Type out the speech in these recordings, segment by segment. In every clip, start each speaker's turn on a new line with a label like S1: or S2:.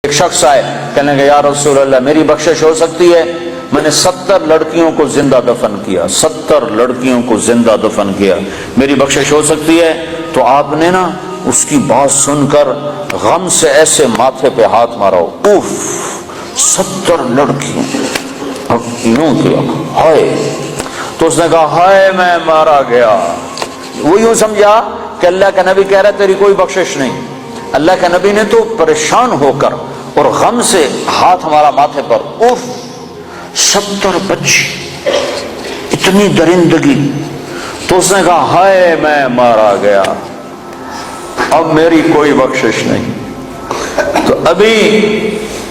S1: ایک شخص آئے کہنے لگے یا رسول اللہ میری بخشش ہو سکتی ہے؟ میں نے 70 لڑکیوں کو زندہ دفن کیا، 70 لڑکیوں کو زندہ دفن کیا، میری بخشش ہو سکتی ہے؟ تو آپ نے نا اس کی بات سن کر غم سے ایسے ماتھے پہ ہاتھ مارا، اوف 70 لڑکیوں، اب یوں کیا ہائے، تو اس نے کہا ہائے میں مارا گیا۔ وہ یوں سمجھا کہ اللہ کا نبی کہہ رہا ہے تیری کوئی بخشش نہیں۔ اللہ کے نبی نے تو پریشان ہو کر اور غم سے ہاتھ ہمارا ماتھے پر، اوف 70 بچی، اتنی درندگی۔ تو اس نے کہا ہائے میں مارا گیا، اب میری کوئی بخشش نہیں۔ تو ابھی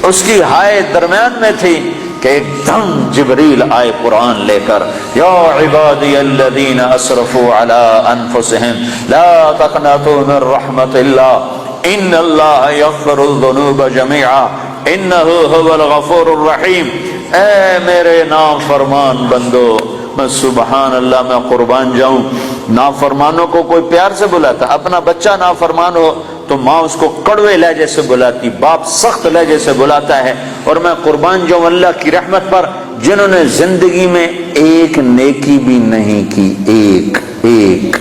S1: اس کی ہائے درمیان میں تھی کہ ایک دم جبریل آئے قرآن لے کر، یا عبادی الذین اسرفوا علی انفسہم لا تقنطوا من رحمت اللہ ان اللہ یغفر الذنوب جميعا انہ هو الغفور الرحیم۔ اے میرے نافرمان بندو، میں سبحان اللہ میں قربان جاؤں، نافرمانوں کو کوئی پیار سے بلاتا، اپنا بچہ نافرمان ہو تو ماں اس کو کڑوے لہجے سے بلاتی، باپ سخت لہجے سے بلاتا ہے، اور میں قربان جاؤں اللہ کی رحمت پر جنہوں نے زندگی میں ایک نیکی بھی نہیں کی، ایک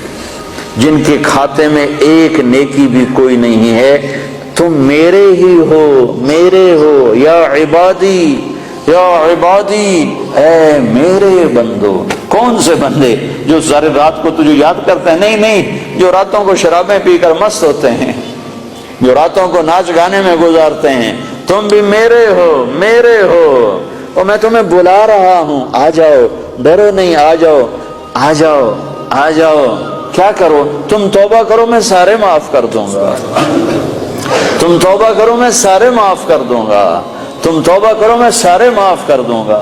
S1: جن کے کھاتے میں ایک نیکی بھی کوئی نہیں ہے، تم میرے ہی ہو، میرے ہو، یا عبادی یا عبادی، اے میرے بندو۔ کون سے بندے جو ساری رات کو تجھے یاد کرتے ہیں؟ نہیں، جو راتوں کو شرابیں پی کر مست ہوتے ہیں، جو راتوں کو ناچ گانے میں گزارتے ہیں۔ تم بھی میرے ہو، میرے ہو، اور میں تمہیں بلا رہا ہوں، آ جاؤ، ڈرو نہیں، آ جاؤ، آ جاؤ، آ جاؤ۔ کیا کرو؟ تم توبہ کرو میں سارے معاف کر دوں گا، تم توبہ کرو میں سارے معاف کر دوں گا، تم توبہ کرو میں سارے معاف کر دوں گا۔